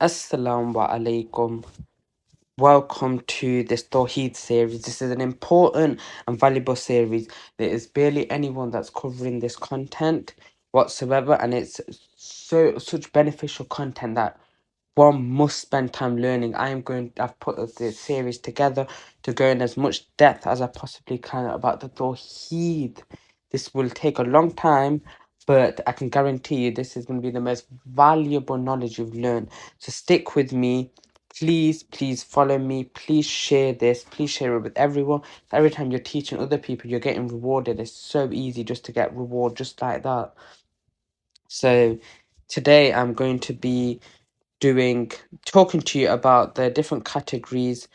Assalamu alaikum. Welcome to this Tawheed series. This is an important and valuable series. There is barely anyone that's covering this content whatsoever, and it's such beneficial content that one must spend time learning. I've put this series together to go in as much depth as I possibly can about the Tawheed. This will take a long time, but I can guarantee you this is going to be the most valuable knowledge you've learned. So stick with me. Please follow me. Please share this. Please share it with everyone. Every time you're teaching other people, you're getting rewarded. It's so easy just to get reward just like that. So today I'm going to be talking to you about the different categories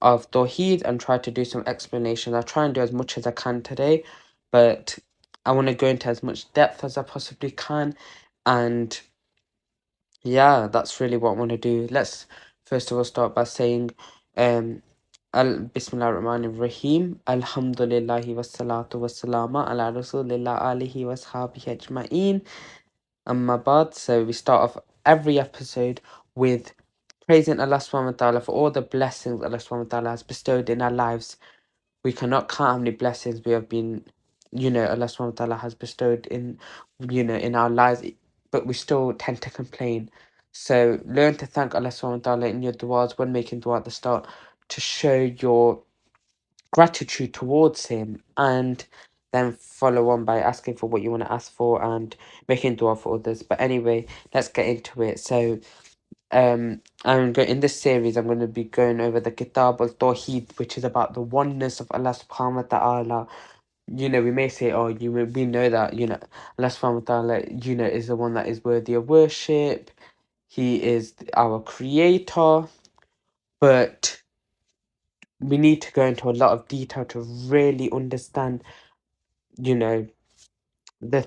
of Tawheed and try to do some explanation. I'll try and do as much as I can today, but I want to go into as much depth as I possibly can. And yeah, that's really what I want to do. Let's first of all start by saying Bismillah ar-Rahman ar-Rahim. Alhamdulillahi wassalatu wassalama ala rasulillah alihi washabihi ajma'in. Amma ba'd. So we start off every episode with praising Allah subhanahu wa ta'ala for all the blessings Allah subhanahu wa ta'ala has bestowed in our lives. We cannot count how many blessings we have been, Allah subhanahu wa ta'ala has bestowed in our lives, but we still tend to complain. So learn to thank Allah subhanahu wa ta'ala in your du'as when making du'a at the start to show your gratitude towards him, and then follow on by asking for what you want to ask for and making dua for others. But anyway, let's get into it. So in this series I'm going to be going over the Kitab al Tawheed, which is about the oneness of Allah subhanahu wa ta'ala. We may say, we know that, Allah subhanahu wa ta'ala, is the one that is worthy of worship. He is our creator, but we need to go into a lot of detail to really understand, the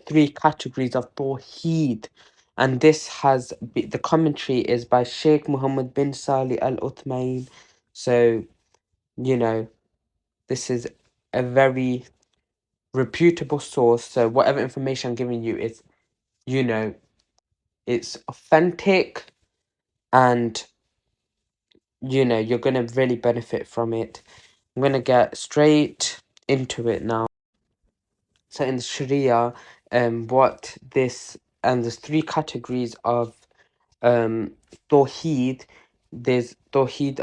three categories of Tawheed. And the commentary is by Sheikh Muhammad bin Salih Al Uthmain. So, this is a very reputable source. So, whatever information I'm giving you is, it's authentic, and, you're going to really benefit from it. I'm going to get straight into it now. So in the Sharia, there's three categories of Tawheed. There's Tawheed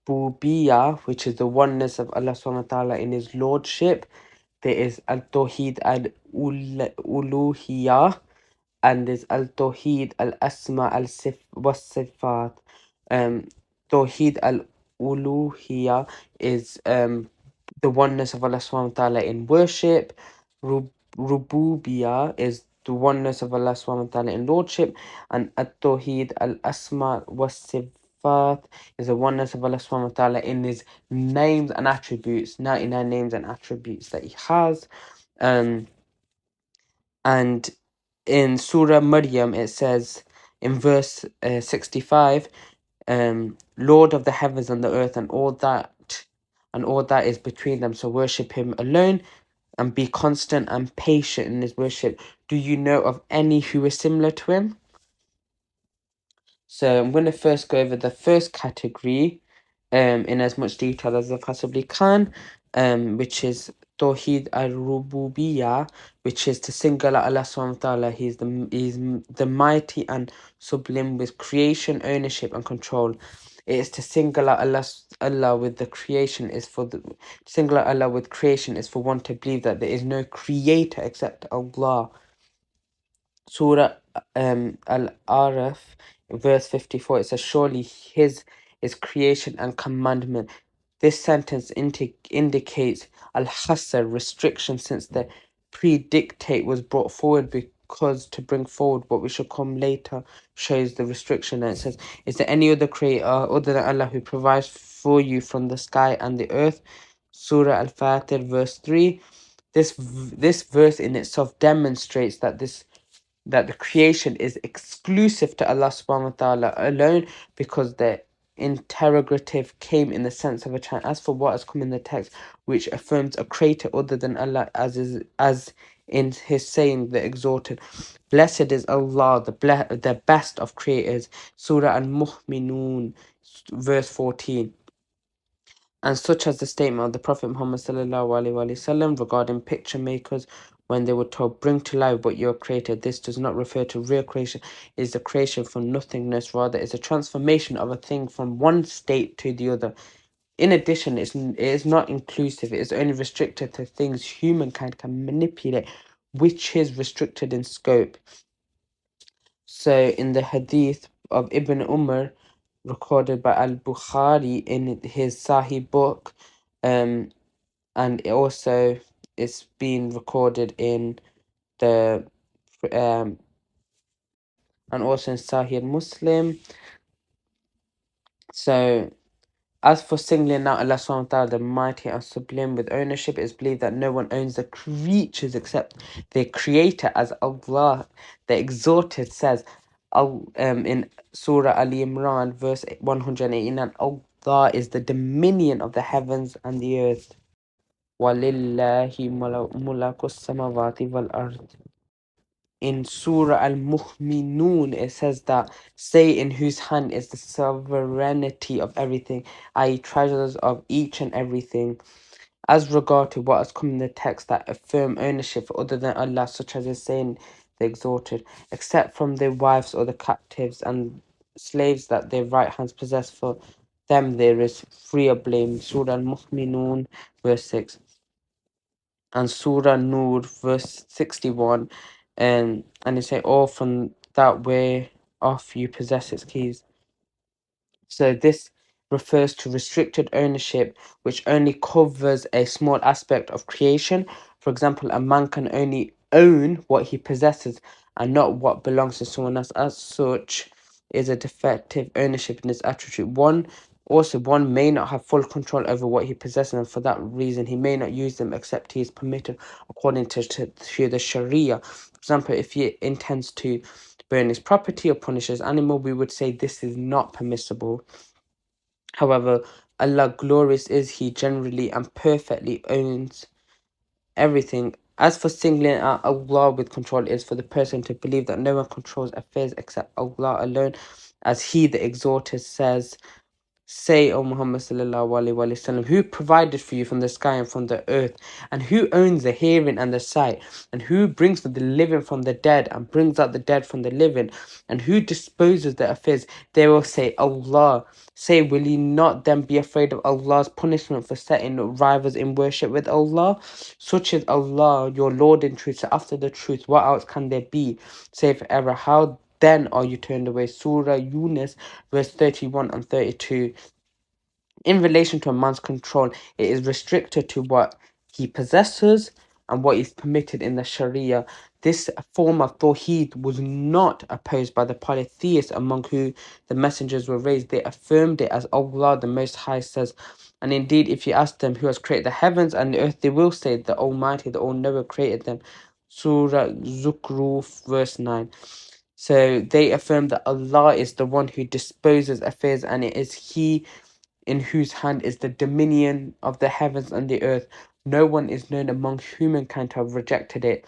al-Rububiyyah, which is the oneness of Allah subhanahu wa ta'ala in his lordship. There is al-Tawheed al-Uluhiyyah, and there's al-Tawheed al-Asma was-Sifat. Tawheed al-Uluhiyyah is the oneness of Allah subhanahu wa ta'ala in worship. Rububiyah is the oneness of Allah subhanahu wa ta'ala in lordship, and At-Tawheed al-Asma was-Sifat is the oneness of Allah subhanahu wa ta'ala in his names and attributes, 99 names and attributes that he has. And in Surah Maryam it says in verse 65, Lord of the heavens and the earth and all that is between them, so worship him alone and be constant and patient in his worship. Do you know of any who is similar to him? So I'm going to first go over the first category in as much detail as I possibly can, which is Tawheed al-Rububiyyah, which is to single out Allah subhanahu wa ta'ala. He's the mighty and sublime with creation, ownership and control. It is to single out Allah with the creation is for single out Allah with creation is for one to believe that there is no creator except Allah. Surah Al-Araf, verse 54, it says, surely his is creation and commandment. This sentence indicates al-hasr, restriction, since the predicate was brought forward because to bring forward what we shall come later shows the restriction. And it says, is there any other creator other than Allah who provides for you from the sky and the earth? Surah Al-Fatir, verse 3. This verse in itself demonstrates that the creation is exclusive to Allah subhanahu wa ta'ala alone, because the interrogative came in the sense of a chant. As for what has come in the text, which affirms a creator other than Allah, as in his saying, the exalted, blessed is Allah, the best of creators. Surah Al-Mu'minun, verse 14. And such as the statement of the Prophet Muhammad sallallahu regarding picture makers when they were told, bring to life what you have created. This does not refer to real creation. It is the creation from nothingness. Rather, it's a transformation of a thing from one state to the other. In addition, it is not inclusive. It is only restricted to things humankind can manipulate, which is restricted in scope. So, in the hadith of Ibn Umar, recorded by Al-Bukhari in his Sahih book, um, and it also it's been recorded in the um and also in Sahih Muslim. So as for singling out Allah subhanahu wa ta'ala, the mighty and sublime with ownership, it is believed that no one owns the creatures except their creator, as Allah the Exalted says in Surah Ali Imran verse 189, Allah is the dominion of the heavens and the earth. وَلِلَّهِ مُلَكُ السَّمَوَاتِ وَالْأَرْضِ. In Surah Al-Mu'minun, it says that, say in whose hand is the sovereignty of everything, i.e. treasures of each and everything. As regard to what has come in the text that affirm ownership for other than Allah, such as is saying the exalted, except from their wives or the captives and slaves that their right hands possess, for them there is free of blame. Surah Al-Mu'minun, verse 6. And Surah Nur, verse 61, and it say, all from that way off you possess its keys. So this refers to restricted ownership, which only covers a small aspect of creation. For example, a man can only own what he possesses and not what belongs to someone else. As such, is a defective ownership in this attribute. One may not have full control over what he possesses, and for that reason, he may not use them except he is permitted according to the Sharia. For example, if he intends to burn his property or punish his animal, we would say this is not permissible. However, Allah glorious is He generally and perfectly owns everything. As for singling out Allah with control, is for the person to believe that no one controls affairs except Allah alone, as He the Exalted says, say, O Muhammad sallallahu alaihi wasallam, who provided for you from the sky and from the earth, and who owns the hearing and the sight, and who brings the living from the dead and brings out the dead from the living, and who disposes the affairs? They will say, Allah. Say, will you not then be afraid of Allah's punishment for setting rivals in worship with Allah? Such is Allah, your Lord in truth. So after the truth, what else can there be save error? How then are you turned away? Surah Yunus, verse 31 and 32. In relation to a man's control, it is restricted to what he possesses and what is permitted in the Sharia. This form of Tawheed was not opposed by the polytheists among whom the messengers were raised. They affirmed it, as Allah the Most High says. And indeed, if you ask them who has created the heavens and the earth, they will say the Almighty, the All-Knower created them. Surah Zukhruf, verse 9. So they affirm that Allah is the one who disposes affairs, and it is He in whose hand is the dominion of the heavens and the earth. No one is known among humankind to have rejected it.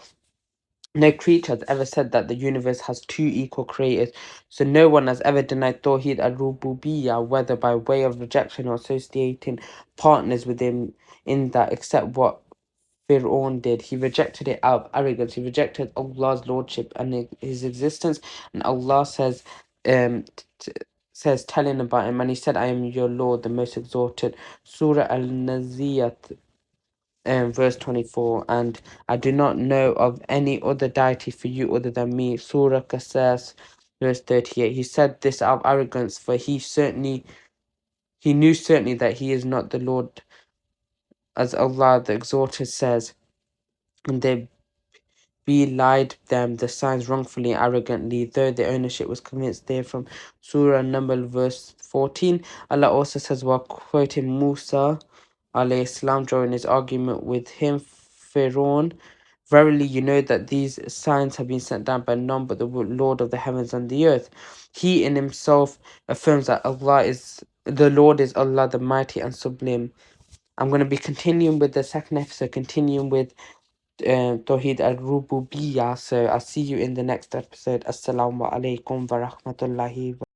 No creature has ever said that the universe has two equal creators, so no one has ever denied Tawheed al-Rububiyyah, whether by way of rejection or associating partners with him in that, except what Fir'aun did. He rejected it out of arrogance. He rejected Allah's lordship and his existence, and Allah says, telling about him, and he said, I am your Lord, the most exalted. Surah Al-Naziyat, verse 24, and I do not know of any other deity for you other than me. Surah Qasas, verse 38. He said this out of arrogance, for he knew certainly that he is not the Lord, as Allah the Exalted says, and they belied them the signs wrongfully and arrogantly, though the ownership was convinced therefrom. Surah Number, verse 14. Allah also says, while quoting Musa alayhi salam during his argument with him, Pharaoh, verily you know that these signs have been sent down by none but the Lord of the heavens and the earth. He in himself affirms that the Lord is Allah the mighty and sublime. I'm going to be continuing with the second episode, continuing with Tawheed al-Rububiyyah. So I'll see you in the next episode. Assalamu alaikum wa rahmatullahi